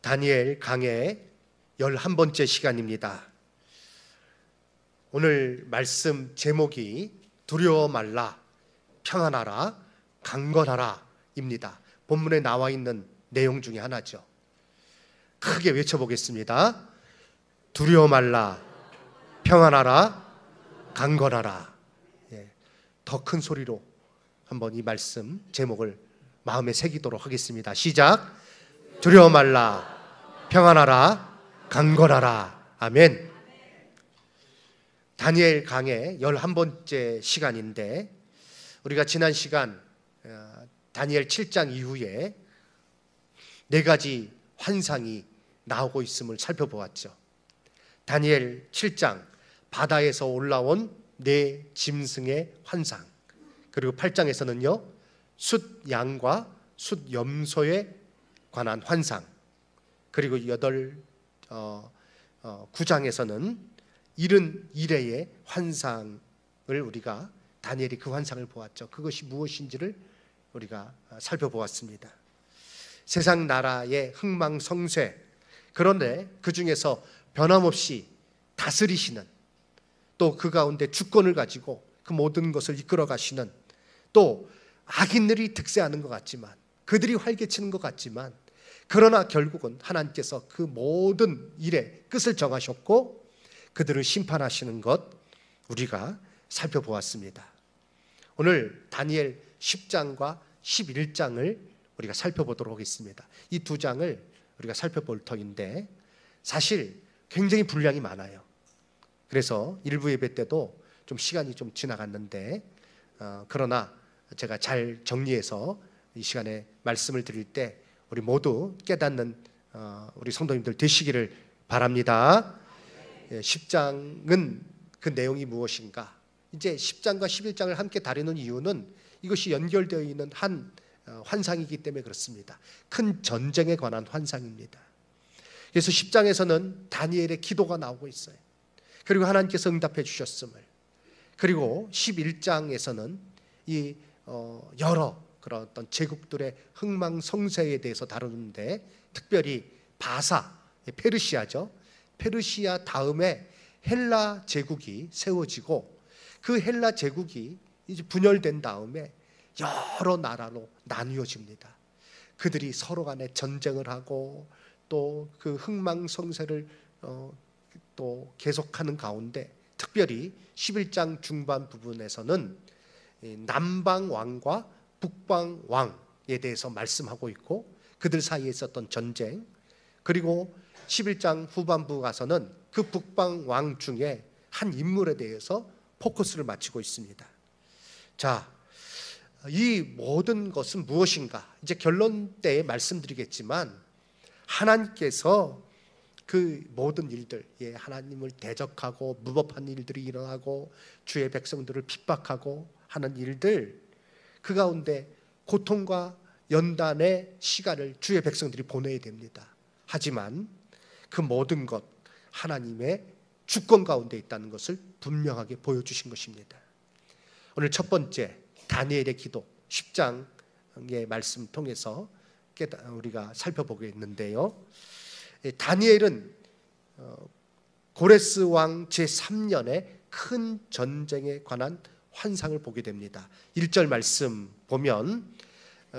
다니엘 강의 11번째 시간입니다. 오늘 말씀 제목이 두려워 말라, 평안하라, 강건하라 입니다. 본문에 나와 있는 내용 중에 하나죠. 크게 외쳐보겠습니다. 두려워 말라, 평안하라, 강건하라. 더 큰 소리로 한번 이 말씀 제목을 마음에 새기도록 하겠습니다. 시작. 두려워 말라, 평안하라, 강건하라. 아멘. 다니엘 강의 11번째 시간인데, 우리가 지난 시간 다니엘 7장 이후에 4가지 환상이 나오고 있음을 살펴보았죠. 다니엘 7장, 바다에서 올라온 4짐승의 환상, 그리고 8장에서는요 숫 양과 숫 염소에 관한 환상, 그리고 9장에서는 71회의 환상을 우리가 다니엘이 그 환상을 보았죠. 그것이 무엇인지를 우리가 살펴보았습니다. 세상 나라의 흥망성쇠, 그런데 그 중에서 변함없이 다스리시는, 또 그 가운데 주권을 가지고 그 모든 것을 이끌어 가시는, 또 악인들이 득세하는 것 같지만, 그들이 활개치는 것 같지만, 그러나 결국은 하나님께서 그 모든 일의 끝을 정하셨고 그들을 심판하시는 것 우리가 살펴보았습니다. 오늘 다니엘 10장과 11장을 우리가 살펴보도록 하겠습니다. 이 2장을 우리가 살펴볼 터인데 사실 굉장히 분량이 많아요. 그래서 일부 예배 때도 좀 시간이 좀 지나갔는데, 그러나 제가 잘 정리해서 이 시간에 말씀을 드릴 때 우리 모두 깨닫는 우리 성도님들 되시기를 바랍니다. 10장은 그 내용이 무엇인가? 이제 10장과 11장을 함께 다루는 이유는 이것이 연결되어 있는 한 환상이기 때문에 그렇습니다. 큰 전쟁에 관한 환상입니다. 그래서 10장에서는 다니엘의 기도가 나오고 있어요. 그리고 하나님께서 응답해 주셨음을, 그리고 11장에서는 이 여러 그런 어떤 제국들의 흥망성쇠에 대해서 다루는데, 특별히 바사, 페르시아죠. 페르시아 다음에 헬라 제국이 세워지고, 그 헬라 제국이 이제 분열된 다음에 여러 나라로 나뉘어집니다. 그들이 서로 간에 전쟁을 하고 또 그 흥망성쇠를 또 계속하는 가운데, 특별히 11장 중반 부분에서는 남방 왕과 북방 왕에 대해서 말씀하고 있고, 그들 사이에 있었던 전쟁, 그리고 11장 후반부 가서는 그 북방 왕 중에 한 인물에 대해서 포커스를 맞추고 있습니다. 자, 이 모든 것은 무엇인가? 이제 결론 때에 말씀드리겠지만, 하나님께서 그 모든 일들, 하나님을 대적하고 무법한 일들이 일어나고 주의 백성들을 핍박하고 하는 일들, 그 가운데 고통과 연단의 시간을 주의 백성들이 보내야 됩니다. 하지만 그 모든 것 하나님의 주권 가운데 있다는 것을 분명하게 보여주신 것입니다. 오늘 첫 번째 다니엘의 기도 10장의 말씀 통해서 우리가 살펴보겠는데요, 다니엘은 고레스 왕 제3년의 큰 전쟁에 관한 환상을 보게 됩니다. 1절 말씀 보면,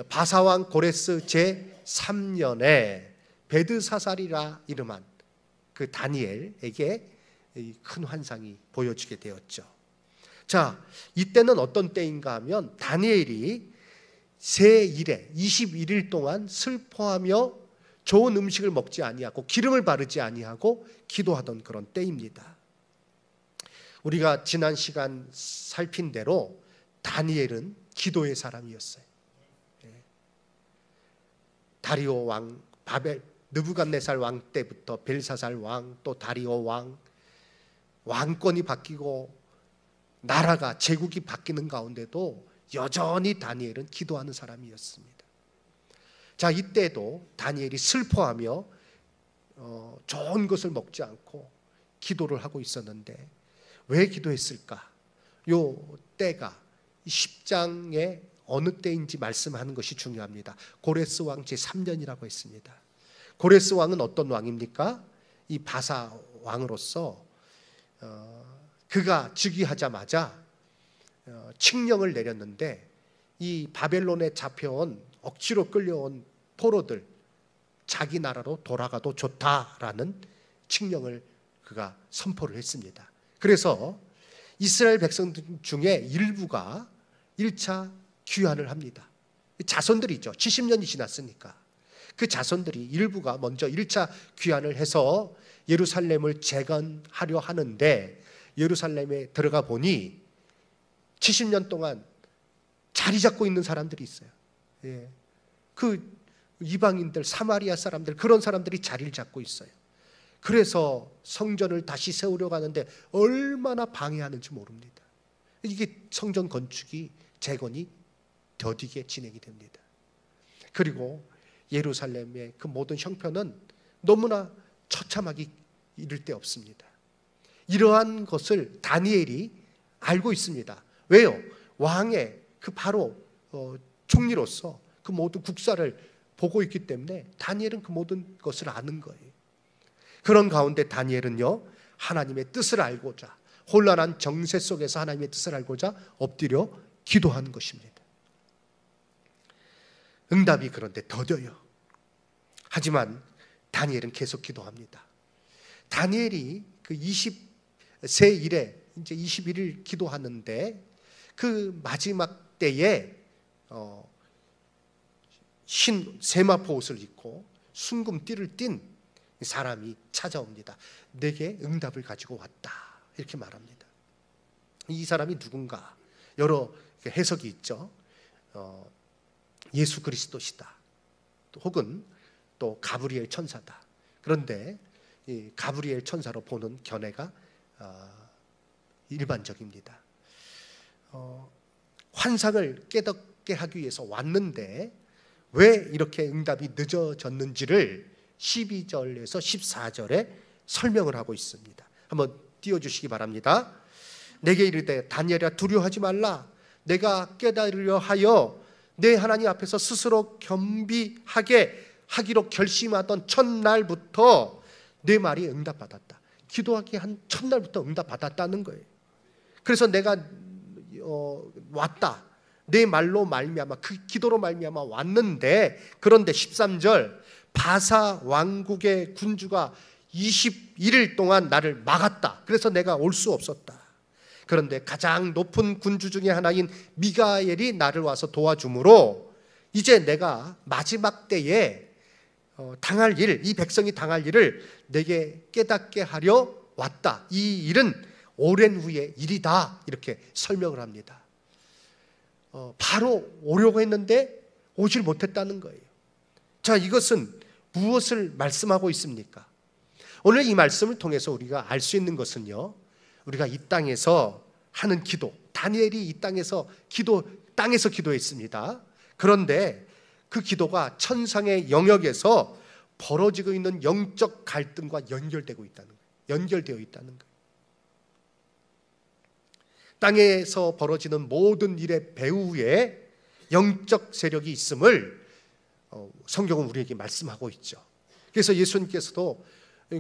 바사왕 고레스 제3년에 베드사살이라 이름한 그 다니엘에게 큰 환상이 보여지게 되었죠. 자, 이때는 어떤 때인가 하면 다니엘이 세1회 21일 동안 슬퍼하며 좋은 음식을 먹지 아니하고 기름을 바르지 아니하고 기도하던 그런 때입니다. 우리가 지난 시간 살핀 대로 다니엘은 기도의 사람이었어요. 다리오 왕, 느부갓네살 왕 때부터 벨사살 왕, 또 다리오 왕, 왕권이 바뀌고 나라가 제국이 바뀌는 가운데도 여전히 다니엘은 기도하는 사람이었습니다. 자, 이때도 다니엘이 슬퍼하며 좋은 것을 먹지 않고 기도를 하고 있었는데, 왜 기도했을까? 요 때가 10장의 어느 때인지 말씀하는 것이 중요합니다. 고레스 왕 제3년이라고 했습니다. 고레스 왕은 어떤 왕입니까? 이 바사 왕으로서 그가 즉위하자마자 칙령을 내렸는데 이 바벨론에 잡혀온 억지로 끌려온 포로들 자기 나라로 돌아가도 좋다라는 칙령을 그가 선포를 했습니다. 그래서 이스라엘 백성 중에 일부가 1차 귀환을 합니다. 자손들이죠. 70년이 지났으니까 그 자손들이 일부가 먼저 1차 귀환을 해서 예루살렘을 재건하려 하는데 예루살렘에 들어가 보니 70년 동안 자리 잡고 있는 사람들이 있어요. 예. 그 이방인들, 사마리아 사람들, 그런 사람들이 자리를 잡고 있어요. 그래서 성전을 다시 세우려고 하는데 얼마나 방해하는지 모릅니다. 이게 성전 건축이 재건이 더디게 진행이 됩니다. 그리고 예루살렘의 그 모든 형편은 너무나 처참하기 이를 데 없습니다. 이러한 것을 다니엘이 알고 있습니다. 왜요? 왕의 그 바로 총리로서 그 모든 국사를 보고 있기 때문에 다니엘은 그 모든 것을 아는 거예요. 그런 가운데 다니엘은요, 하나님의 뜻을 알고자, 혼란한 정세 속에서 하나님의 뜻을 알고자 엎드려 기도하는 것입니다. 응답이 그런데 더뎌요. 하지만 다니엘은 계속 기도합니다. 다니엘이 그 20세 일에 이제 21일 기도하는데 그 마지막 때에 흰 세마포 옷을 입고 순금 띠를 띤 사람이 찾아옵니다. 내게 응답을 가지고 왔다, 이렇게 말합니다. 이 사람이 누군가? 여러 해석이 있죠. 예수 그리스도시다, 혹은 또 가브리엘 천사다. 그런데 이 가브리엘 천사로 보는 견해가 일반적입니다. 환상을 깨닫게 하기 위해서 왔는데 왜 이렇게 응답이 늦어졌는지를 12절에서 14절에 설명을 하고 있습니다. 한번 띄워주시기 바랍니다. 내게 이르되 다니엘아 두려워하지 말라. 내가 깨달으려 하여 내 하나님 앞에서 스스로 겸비하게 하기로 결심하던 첫날부터 내 말이 응답받았다. 기도하기 한 첫날부터 응답받았다는 거예요. 그래서 내가 왔다, 내 말로 말미암아, 그 기도로 말미암아 왔는데, 그런데 13절 바사 왕국의 군주가 21일 동안 나를 막았다. 그래서 내가 올 수 없었다. 그런데 가장 높은 군주 중에 하나인 미가엘이 나를 와서 도와주므로 이제 내가 마지막 때에 당할 일, 이 백성이 당할 일을 내게 깨닫게 하려 왔다. 이 일은 오랜 후의 일이다, 이렇게 설명을 합니다. 바로 오려고 했는데 오질 못했다는 거예요. 자, 이것은 무엇을 말씀하고 있습니까? 오늘 이 말씀을 통해서 우리가 알 수 있는 것은요, 우리가 이 땅에서 하는 기도, 다니엘이 이 땅에서 기도했습니다. 그런데 그 기도가 천상의 영역에서 벌어지고 있는 영적 갈등과 연결되어 있다는 거예요. 땅에서 벌어지는 모든 일의 배후에 영적 세력이 있음을 성경은 우리에게 말씀하고 있죠. 그래서 예수님께서도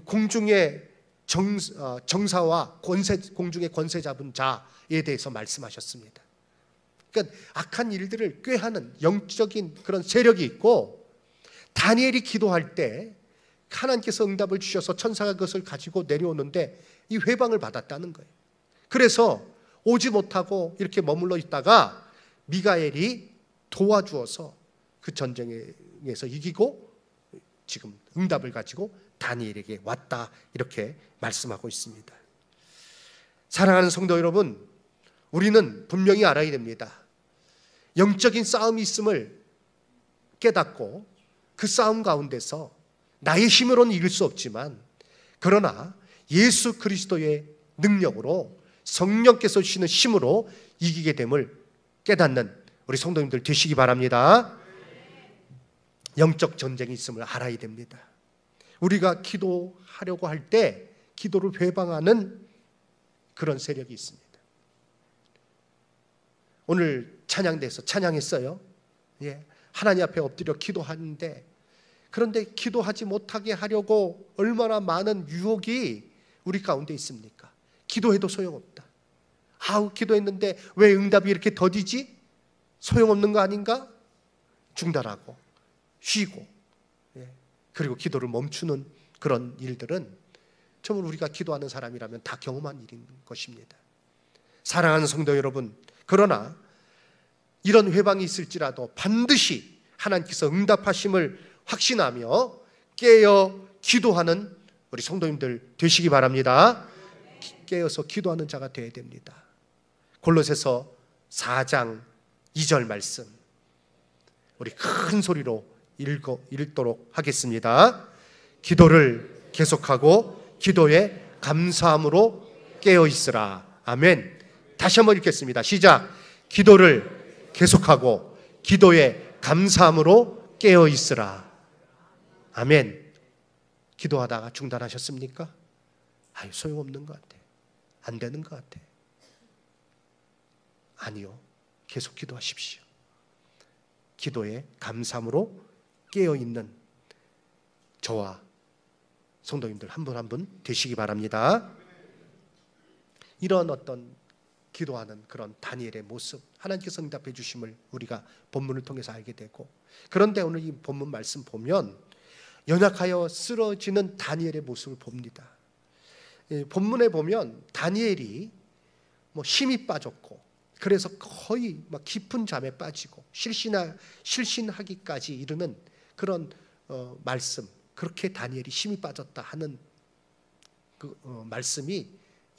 공중의 정사와 공중의 권세 잡은 자에 대해서 말씀하셨습니다. 그러니까 악한 일들을 꾀하는 영적인 그런 세력이 있고, 다니엘이 기도할 때 하나님께서 응답을 주셔서 천사가 그것을 가지고 내려오는데 이 회방을 받았다는 거예요. 그래서 오지 못하고 이렇게 머물러 있다가 미가엘이 도와주어서 그 전쟁에서 이기고 지금 응답을 가지고 다니엘에게 왔다, 이렇게 말씀하고 있습니다. 사랑하는 성도 여러분, 우리는 분명히 알아야 됩니다. 영적인 싸움이 있음을 깨닫고 그 싸움 가운데서 나의 힘으로는 이길 수 없지만, 그러나 예수 그리스도의 능력으로, 성령께서 주시는 힘으로 이기게 됨을 깨닫는 우리 성도님들 되시기 바랍니다. 영적 전쟁이 있음을 알아야 됩니다. 우리가 기도하려고 할 때 기도를 회방하는 그런 세력이 있습니다. 오늘 찬양대에서 찬양했어요. 예, 하나님 앞에 엎드려 기도하는데 그런데 기도하지 못하게 하려고 얼마나 많은 유혹이 우리 가운데 있습니까? 기도해도 소용없다. 아우, 기도했는데 왜 응답이 이렇게 더디지? 소용없는 거 아닌가? 중단하고 쉬고, 그리고 기도를 멈추는 그런 일들은 정말 우리가 기도하는 사람이라면 다 경험한 일인 것입니다. 사랑하는 성도 여러분, 그러나 이런 회방이 있을지라도 반드시 하나님께서 응답하심을 확신하며 깨어 기도하는 우리 성도님들 되시기 바랍니다. 깨어서 기도하는 자가 되어야 됩니다. 골로새서 4장 2절 말씀 우리 큰 소리로 읽도록 하겠습니다. 기도를 계속하고 기도에 감사함으로 깨어 있으라. 아멘. 다시 한번 읽겠습니다. 시작. 기도를 계속하고 기도에 감사함으로 깨어 있으라. 아멘. 기도하다가 중단하셨습니까? 아유, 소용없는 것 같아. 안 되는 것 같아. 아니요. 계속 기도하십시오. 기도에 감사함으로 깨어 있는 저와 성도님들 한 분 한 분 되시기 바랍니다. 이런 어떤 기도하는 그런 다니엘의 모습, 하나님께서 응답해 주심을 우리가 본문을 통해서 알게 되고, 그런데 오늘 이 본문 말씀 보면 연약하여 쓰러지는 다니엘의 모습을 봅니다. 본문에 보면 다니엘이 힘이 빠졌고, 그래서 거의 막 깊은 잠에 빠지고 실신하기까지 이르는 그런 말씀, 그렇게 다니엘이 힘이 빠졌다 하는 그 말씀이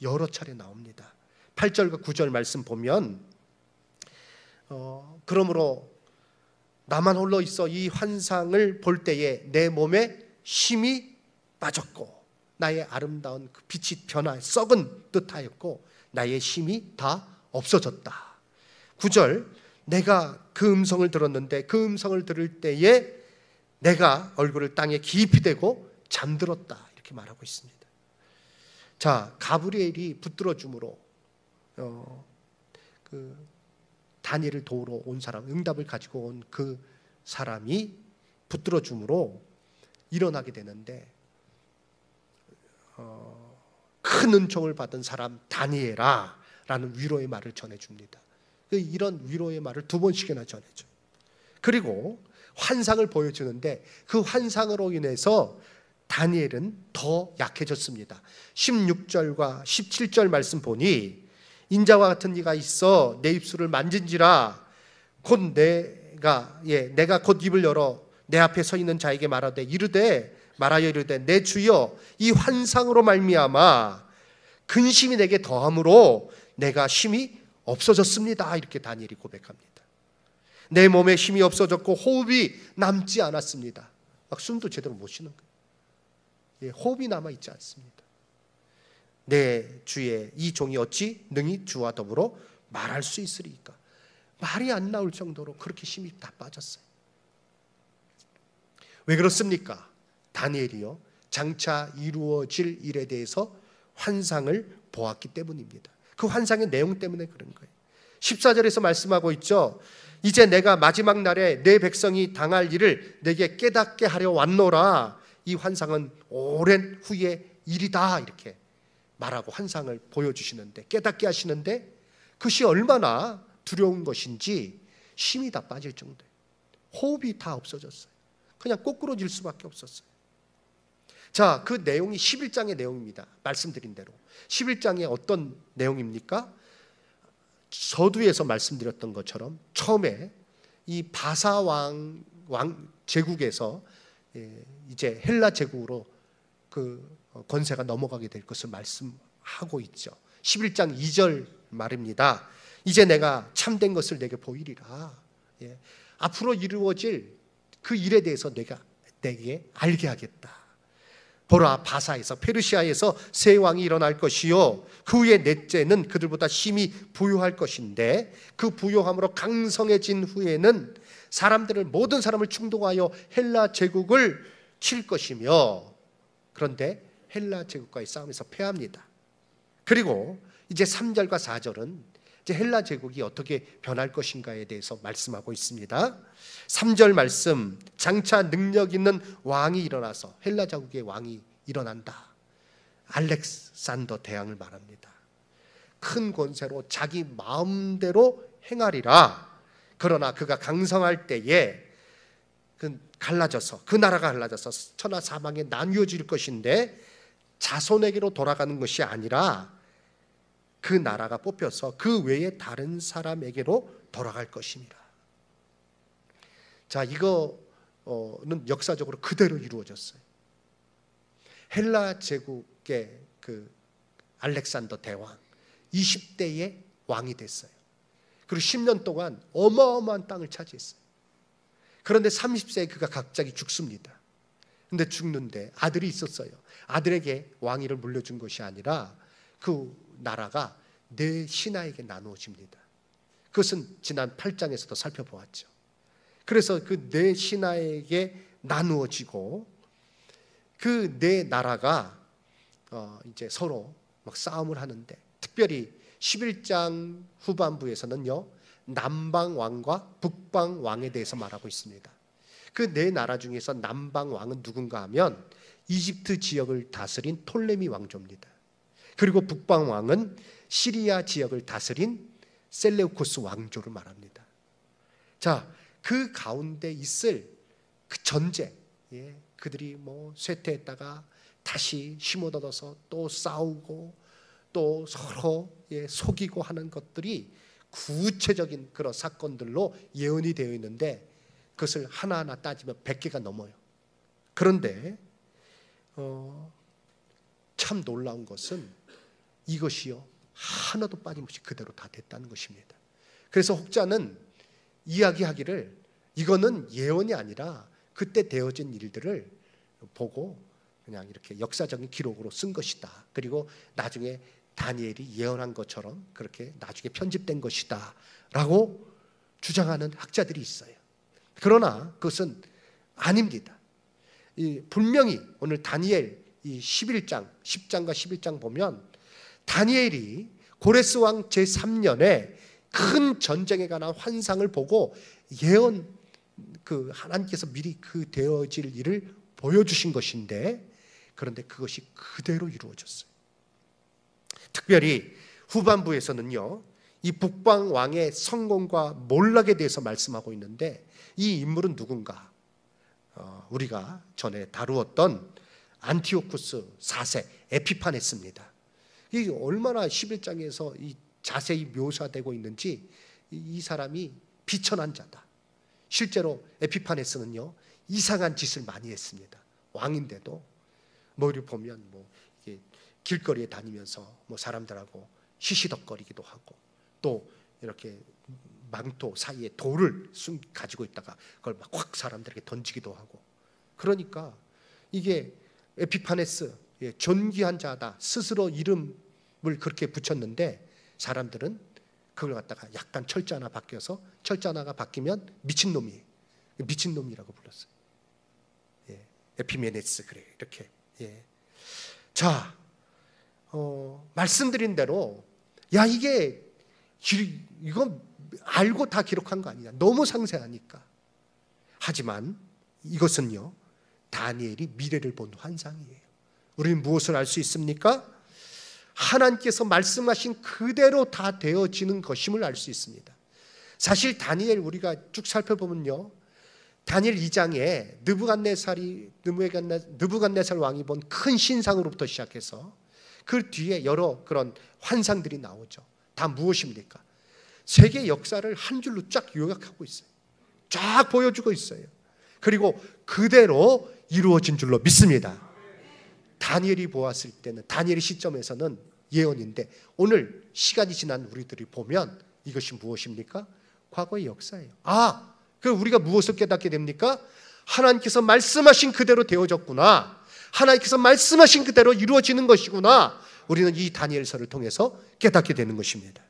여러 차례 나옵니다. 8절과 9절 말씀 보면 그러므로 나만 홀로 있어 이 환상을 볼 때에 내 몸에 힘이 빠졌고 나의 아름다운 그 빛이 변화 썩은 듯하였고 나의 힘이 다 없어졌다. 9절 내가 그 음성을 들었는데 그 음성을 들을 때에 내가 얼굴을 땅에 깊이 대고 잠들었다. 이렇게 말하고 있습니다. 자, 가브리엘이 붙들어 줌으로 그 다니엘을 도우러 온 사람, 응답을 가지고 온 그 사람이 붙들어 줌으로 일어나게 되는데 큰 은총을 받은 사람 다니엘아 라는 위로의 말을 전해줍니다. 이런 위로의 말을 2번씩이나 전해줘요. 그리고 환상을 보여주는데 그 환상으로 인해서 다니엘은 더 약해졌습니다. 16절과 17절 말씀 보니 인자와 같은 이가 있어 내 입술을 만진지라 곧 내가 곧 입을 열어 내 앞에 서 있는 자에게 말하여 이르되 내 주여 이 환상으로 말미암아 근심이 내게 더함으로 내가 힘이 없어졌습니다. 이렇게 다니엘이 고백합니다. 내 몸에 힘이 없어졌고 호흡이 남지 않았습니다. 막 숨도 제대로 못 쉬는 거예요. 호흡이 남아있지 않습니다. 내 주의 이 종이 어찌 능히 주와 더불어 말할 수 있으리까. 말이 안 나올 정도로 그렇게 힘이 다 빠졌어요. 왜 그렇습니까? 다니엘이요 장차 이루어질 일에 대해서 환상을 보았기 때문입니다. 그 환상의 내용 때문에 그런 거예요. 14절에서 말씀하고 있죠. 이제 내가 마지막 날에 내 백성이 당할 일을 내게 깨닫게 하려 왔노라. 이 환상은 오랜 후의 일이다. 이렇게 말하고 환상을 보여주시는데, 깨닫게 하시는데 그것이 얼마나 두려운 것인지 힘이 다 빠질 정도예요. 호흡이 다 없어졌어요. 그냥 꼬꾸러질 수밖에 없었어요. 자, 그 내용이 11장의 내용입니다. 말씀드린 대로 11장의 어떤 내용입니까? 서두에서 말씀드렸던 것처럼 처음에 이 바사 왕 제국에서 이제 헬라 제국으로 그 권세가 넘어가게 될 것을 말씀하고 있죠. 11장 2절 말입니다. 이제 내가 참된 것을 내게 보이리라. 앞으로 이루어질 그 일에 대해서 내게 알게 하겠다. 보라, 바사에서 페르시아에서 새 왕이 일어날 것이요 그 후에 넷째는 그들보다 힘이 부요할 것인데 그 부요함으로 강성해진 후에는 모든 사람을 충동하여 헬라 제국을 칠 것이며, 그런데 헬라 제국과의 싸움에서 패합니다. 그리고 이제 3절과 4절은 이제 헬라 제국이 어떻게 변할 것인가에 대해서 말씀하고 있습니다. 3절 말씀, 장차 능력 있는 왕이 일어나서, 헬라 제국의 왕이 일어난다. 알렉산더 대왕을 말합니다. 큰 권세로 자기 마음대로 행하리라. 그러나 그가 강성할 때에 그 나라가 갈라져서 천하 사방에 나뉘어질 것인데 자손에게로 돌아가는 것이 아니라 그 나라가 뽑혀서 그 외에 다른 사람에게로 돌아갈 것입니다. 자, 이거는 역사적으로 그대로 이루어졌어요. 헬라 제국의 그 알렉산더 대왕 20대에 왕이 됐어요. 그리고 10년 동안 어마어마한 땅을 차지했어요. 그런데 30세에 그가 갑자기 죽습니다. 근데 죽는데 아들이 있었어요. 아들에게 왕위를 물려준 것이 아니라 그 나라가 네 신하에게 나누어집니다. 그것은 지난 8장에서도 살펴보았죠. 그래서 그 네 신하에게 나누어지고 그 네 나라가 이제 서로 막 싸움을 하는데, 특별히 11장 후반부에서는요, 남방 왕과 북방 왕에 대해서 말하고 있습니다. 그 네 나라 중에서 남방 왕은 누군가 하면 이집트 지역을 다스린 톨레미 왕조입니다. 그리고 북방 왕은 시리아 지역을 다스린 셀레우코스 왕조를 말합니다. 자, 그 가운데 있을 그 전쟁, 그들이 뭐 쇠퇴했다가 다시 힘 얻어서 또 싸우고 또 서로 속이고 하는 것들이 구체적인 그런 사건들로 예언이 되어 있는데, 그것을 하나하나 따지면 100개가 넘어요. 그런데 참 놀라운 것은 이것이요, 하나도 빠짐없이 그대로 다 됐다는 것입니다. 그래서 혹자는 이야기하기를 이거는 예언이 아니라 그때 되어진 일들을 보고 그냥 이렇게 역사적인 기록으로 쓴 것이다. 그리고 나중에 다니엘이 예언한 것처럼 그렇게 나중에 편집된 것이다 라고 주장하는 학자들이 있어요. 그러나 그것은 아닙니다. 분명히 오늘 다니엘 이 11장, 10장과 11장 보면 다니엘이 고레스 왕 제3년에 큰 전쟁에 관한 환상을 보고 예언, 하나님께서 미리 그 되어질 일을 보여주신 것인데, 그런데 그것이 그대로 이루어졌어요. 특별히 후반부에서는요, 이 북방 왕의 성공과 몰락에 대해서 말씀하고 있는데, 이 인물은 누군가? 우리가 전에 다루었던 안티오쿠스 4세 에피파네스입니다. 이 얼마나 11장에서 이 자세히 묘사되고 있는지, 이 사람이 비천한 자다. 실제로 에피파네스는요, 이상한 짓을 많이 했습니다. 왕인데도 뭐를 보면 길거리에 다니면서 사람들하고 시시덕거리기도 하고, 또 이렇게 망토 사이에 돌을 가지고 있다가 그걸 막 확 사람들에게 던지기도 하고. 그러니까 이게 에피파네스, 존귀한 자다, 스스로 이름을 그렇게 붙였는데, 사람들은 그걸 갖다가 약간 철자나 바뀌어서, 철자나가 바뀌면 미친놈이에요. 미친놈이라고 불렀어요. 에피메네스, 그래, 이렇게. 자, 말씀드린 대로, 야, 이건 알고 다 기록한 거 아니냐, 너무 상세하니까. 하지만 이것은요, 다니엘이 미래를 본 환상이에요. 우리는 무엇을 알 수 있습니까? 하나님께서 말씀하신 그대로 다 되어지는 것임을 알 수 있습니다. 사실 다니엘 우리가 쭉 살펴보면요, 다니엘 2장에 느부갓네살 왕이 본 큰 신상으로부터 시작해서 그 뒤에 여러 그런 환상들이 나오죠. 다 무엇입니까? 세계 역사를 한 줄로 쫙 요약하고 있어요. 쫙 보여주고 있어요. 그리고 그대로 이루어진 줄로 믿습니다. 다니엘이 보았을 때는, 다니엘의 시점에서는 예언인데, 오늘 시간이 지난 우리들이 보면 이것이 무엇입니까? 과거의 역사예요. 그럼 우리가 무엇을 깨닫게 됩니까? 하나님께서 말씀하신 그대로 되어졌구나, 하나님께서 말씀하신 그대로 이루어지는 것이구나, 우리는 이 다니엘서를 통해서 깨닫게 되는 것입니다.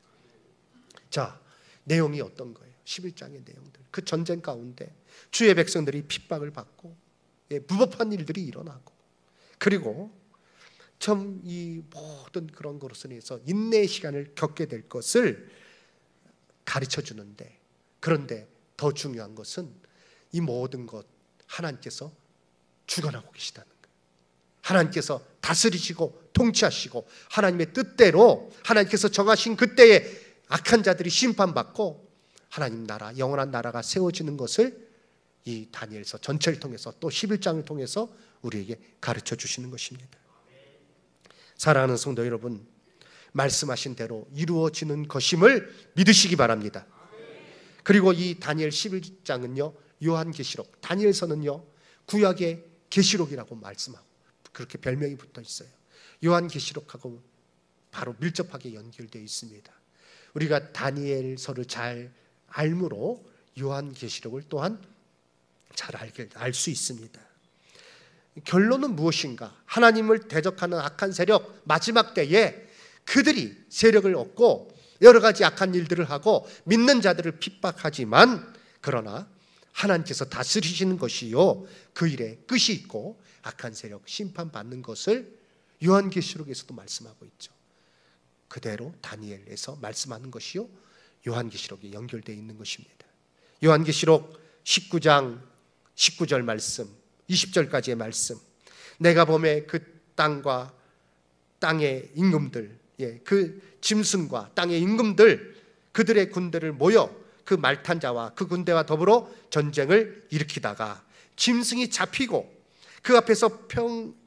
자, 내용이 어떤 거예요? 11장의 내용들. 그 전쟁 가운데 주의 백성들이 핍박을 받고, 무법한 일들이 일어나고, 그리고 참 이 모든 그런 것으로 인해서 인내의 시간을 겪게 될 것을 가르쳐 주는데, 그런데 더 중요한 것은 이 모든 것 하나님께서 주관하고 계시다는 거예요. 하나님께서 다스리시고 통치하시고 하나님의 뜻대로 하나님께서 정하신 그때에 악한 자들이 심판받고 하나님 나라, 영원한 나라가 세워지는 것을 이 다니엘서 전체를 통해서 또 11장을 통해서 우리에게 가르쳐 주시는 것입니다. 사랑하는 성도 여러분, 말씀하신 대로 이루어지는 것임을 믿으시기 바랍니다. 그리고 이 다니엘 11장은요, 요한계시록, 다니엘서는요 구약의 계시록이라고 말씀하고 그렇게 별명이 붙어 있어요. 요한계시록하고 바로 밀접하게 연결되어 있습니다. 우리가 다니엘서를 잘 알므로 요한계시록을 또한 잘 알 수 있습니다. 결론은 무엇인가? 하나님을 대적하는 악한 세력, 마지막 때에 그들이 세력을 얻고 여러 가지 악한 일들을 하고 믿는 자들을 핍박하지만, 그러나 하나님께서 다스리시는 것이요 그 일에 끝이 있고 악한 세력 심판받는 것을 요한계시록에서도 말씀하고 있죠. 그대로 다니엘에서 말씀하는 것이요 요한계시록에 연결되어 있는 것입니다. 요한계시록 19장 19절 말씀, 20절까지의 말씀, 내가 보매 그 땅과 땅의 임금들, 그 짐승과 땅의 임금들, 그들의 군대를 모여 그 말탄 자와 그 군대와 더불어 전쟁을 일으키다가 짐승이 잡히고 그 앞에서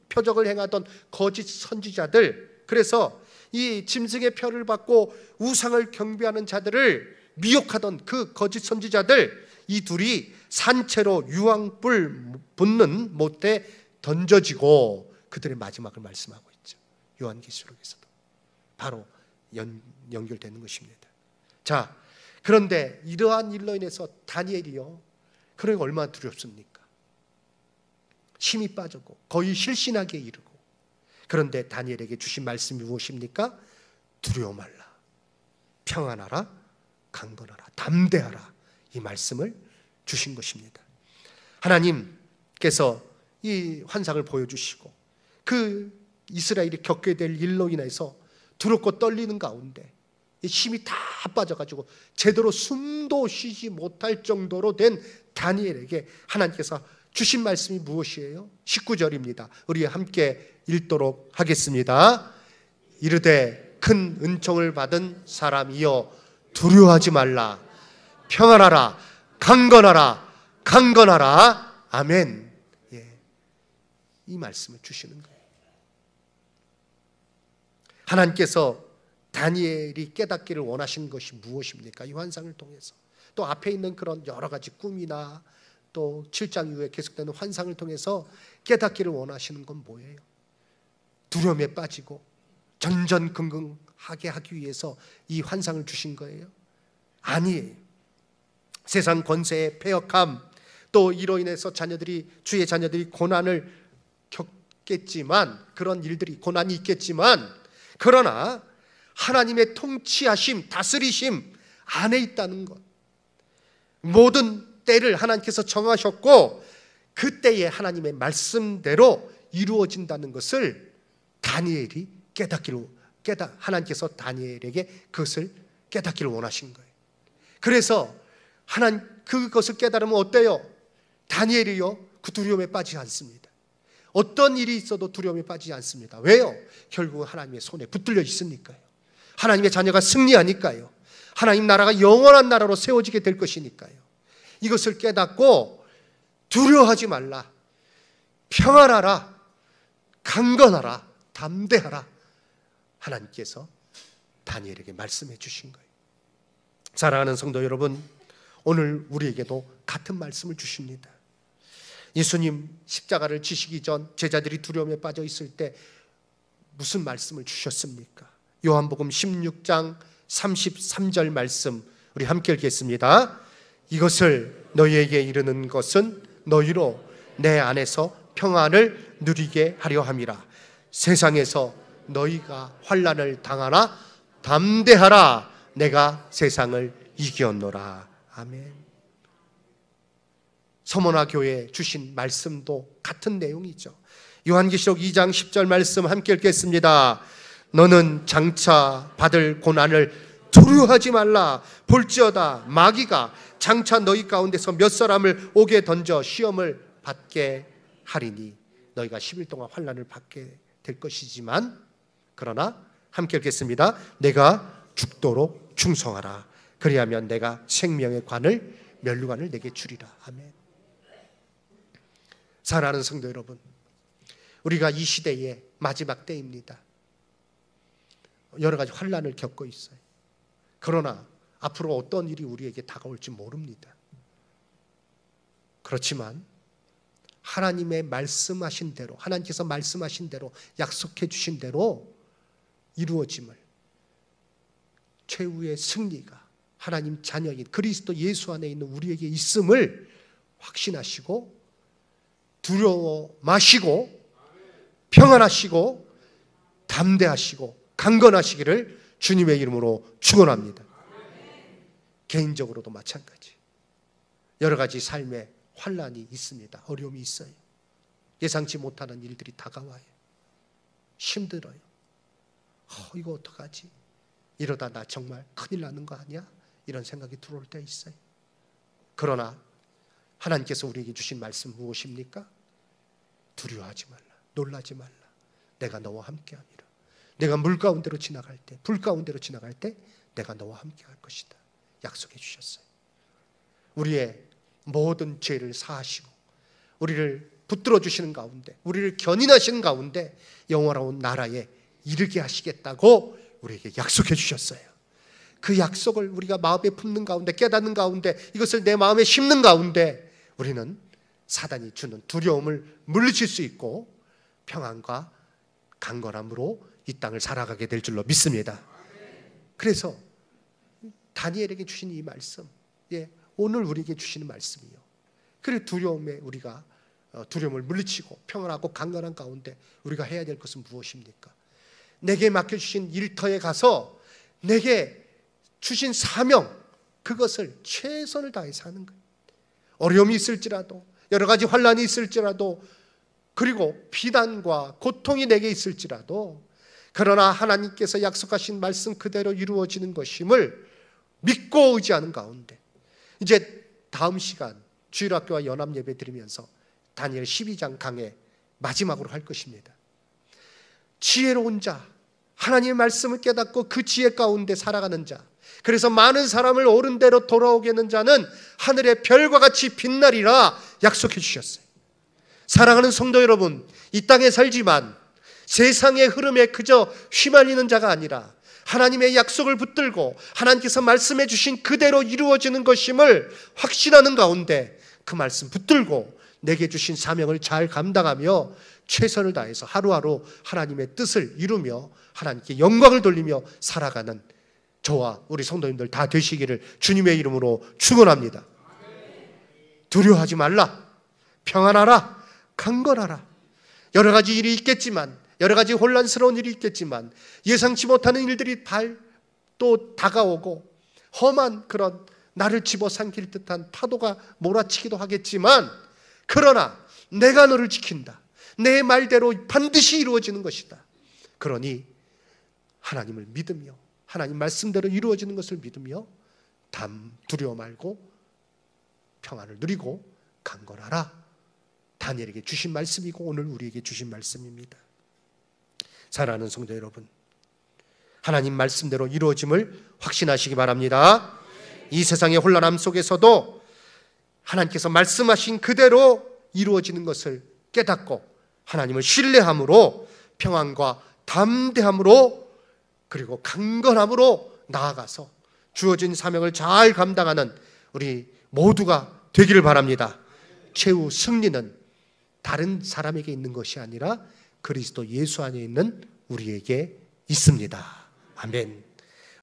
표적을 행하던 거짓 선지자들, 그래서 이 짐승의 표를 받고 우상을 경배하는 자들을 미혹하던 그 거짓 선지자들, 이 둘이 산채로 유황불 붙는 못에 던져지고 그들의 마지막을 말씀하고 있죠. 요한계시록에서도 바로 연결되는 것입니다. 자, 그런데 이러한 일로 인해서 다니엘이요, 그러니까 얼마나 두렵습니까? 힘이 빠졌고 거의 실신하게 이르고, 그런데 다니엘에게 주신 말씀이 무엇입니까? 두려워 말라, 평안하라, 강건하라, 담대하라, 이 말씀을 주신 것입니다. 하나님께서 이 환상을 보여주시고 그 이스라엘이 겪게 될 일로 인해서 두렵고 떨리는 가운데 힘이 다 빠져가지고 제대로 숨도 쉬지 못할 정도로 된 다니엘에게 하나님께서 주신 말씀이 무엇이에요? 19절입니다. 우리 함께 읽도록 하겠습니다. 이르되 큰 은총을 받은 사람이여 두려워하지 말라, 평안하라, 강건하라, 강건하라. 아멘. 이 말씀을 주시는 거예요. 하나님께서 다니엘이 깨닫기를 원하신 것이 무엇입니까? 이 환상을 통해서, 또 앞에 있는 그런 여러 가지 꿈이나 또 7장 이후에 계속되는 환상을 통해서 깨닫기를 원하시는 건 뭐예요? 두려움에 빠지고 전전긍긍하게 하기 위해서 이 환상을 주신 거예요? 아니에요. 세상 권세의 패역함, 또 이로 인해서 주의 자녀들이 고난을 겪겠지만, 그런 일들이 고난이 있겠지만, 그러나 하나님의 통치하심, 다스리심 안에 있다는 것, 모든 때를 하나님께서 정하셨고 그때에 하나님의 말씀대로 이루어진다는 것을 다니엘이 하나님께서 다니엘에게 그것을 깨닫기를 원하신 거예요. 그래서 그것을 깨달으면 어때요? 다니엘이요, 그 두려움에 빠지지 않습니다. 어떤 일이 있어도 두려움에 빠지지 않습니다. 왜요? 결국 하나님의 손에 붙들려 있으니까요. 하나님의 자녀가 승리하니까요. 하나님 나라가 영원한 나라로 세워지게 될 것이니까요. 이것을 깨닫고 두려워하지 말라, 평안하라, 강건하라, 담대하라, 하나님께서 다니엘에게 말씀해 주신 거예요. 사랑하는 성도 여러분, 오늘 우리에게도 같은 말씀을 주십니다. 예수님 십자가를 지시기 전 제자들이 두려움에 빠져 있을 때 무슨 말씀을 주셨습니까? 요한복음 16장 33절 말씀 우리 함께 읽겠습니다. 이것을 너희에게 이르는 것은 너희로 내 안에서 평안을 누리게 하려 함이라. 세상에서 너희가 환난을 당하나 담대하라, 내가 세상을 이겼노라. 아멘. 서머나 교회에 주신 말씀도 같은 내용이죠. 요한계시록 2장 10절 말씀 함께 읽겠습니다. 너는 장차 받을 고난을 두려워하지 말라. 볼지어다 마귀가 장차 너희 가운데서 몇 사람을 옥에 던져 시험을 받게 하리니 너희가 10일 동안 환난을 받게 될 것이지만 그러나 함께 읽겠습니다. 내가 죽도록 충성하라. 그리하면 내가 생명의 관을 면류관을 내게 주리라. 아멘. 사랑하는 성도 여러분, 우리가 이 시대의 마지막 때입니다. 여러 가지 환난을 겪고 있어요. 그러나 앞으로 어떤 일이 우리에게 다가올지 모릅니다. 그렇지만 하나님의 말씀하신 대로, 하나님께서 말씀하신 대로, 약속해 주신 대로 이루어짐을, 최후의 승리가 하나님 자녀인 그리스도 예수 안에 있는 우리에게 있음을 확신하시고 두려워 마시고 평안하시고 담대하시고 강건하시기를 주님의 이름으로 축원합니다. 개인적으로도 마찬가지. 여러 가지 삶의 환난이 있습니다. 어려움이 있어요. 예상치 못하는 일들이 다가와요. 힘들어요. 이거 어떡하지? 이러다 나 정말 큰일 나는 거 아니야? 이런 생각이 들어올 때 있어요. 그러나 하나님께서 우리에게 주신 말씀 무엇입니까? 두려워하지 말라. 놀라지 말라. 내가 너와 함께함이라. 내가 물 가운데로 지나갈 때, 불 가운데로 지나갈 때 내가 너와 함께할 것이다. 약속해 주셨어요. 우리의 모든 죄를 사하시고 우리를 붙들어 주시는 가운데, 우리를 견인하시는 가운데 영원한 나라에 이르게 하시겠다고 우리에게 약속해 주셨어요. 그 약속을 우리가 마음에 품는 가운데, 깨닫는 가운데, 이것을 내 마음에 심는 가운데 우리는 사단이 주는 두려움을 물리칠 수 있고 평안과 강건함으로 이 땅을 살아가게 될 줄로 믿습니다. 그래서 다니엘에게 주신 이 말씀, 오늘 우리에게 주시는 말씀이요. 그래 두려움에 우리가 두려움을 물리치고 평안하고 강건한 가운데 우리가 해야 될 것은 무엇입니까? 내게 맡겨주신 일터에 가서 내게 주신 사명, 그것을 최선을 다해서 하는 거예요. 어려움이 있을지라도, 여러 가지 환난이 있을지라도, 그리고 비난과 고통이 내게 있을지라도, 그러나 하나님께서 약속하신 말씀 그대로 이루어지는 것임을 믿고 의지하는 가운데, 이제 다음 시간 주일학교와 연합예배 드리면서 다니엘 12장 강의 마지막으로 할 것입니다. 지혜로운 자, 하나님의 말씀을 깨닫고 그 지혜 가운데 살아가는 자, 그래서 많은 사람을 옳은 대로 돌아오게 하는 자는 하늘의 별과 같이 빛나리라 약속해 주셨어요. 사랑하는 성도 여러분, 이 땅에 살지만 세상의 흐름에 그저 휘말리는 자가 아니라 하나님의 약속을 붙들고 하나님께서 말씀해 주신 그대로 이루어지는 것임을 확신하는 가운데 그 말씀 붙들고 내게 주신 사명을 잘 감당하며 최선을 다해서 하루하루 하나님의 뜻을 이루며 하나님께 영광을 돌리며 살아가는 저와 우리 성도님들 다 되시기를 주님의 이름으로 축원합니다. 두려워하지 말라. 평안하라. 강건하라. 여러 가지 일이 있겠지만, 여러 가지 혼란스러운 일이 있겠지만, 예상치 못하는 일들이 또 다가오고 험한 그런 나를 집어삼킬 듯한 파도가 몰아치기도 하겠지만, 그러나 내가 너를 지킨다. 내 말대로 반드시 이루어지는 것이다. 그러니 하나님을 믿으며 하나님 말씀대로 이루어지는 것을 믿으며 두려워 말고 평안을 누리고 강건하라. 다니엘에게 주신 말씀이고 오늘 우리에게 주신 말씀입니다. 사랑하는 성도 여러분, 하나님 말씀대로 이루어짐을 확신하시기 바랍니다. 이 세상의 혼란함 속에서도 하나님께서 말씀하신 그대로 이루어지는 것을 깨닫고 하나님을 신뢰함으로 평안과 담대함으로 그리고 강건함으로 나아가서 주어진 사명을 잘 감당하는 우리 모두가 되기를 바랍니다. 최후 승리는 다른 사람에게 있는 것이 아니라 그리스도 예수 안에 있는 우리에게 있습니다. 아멘.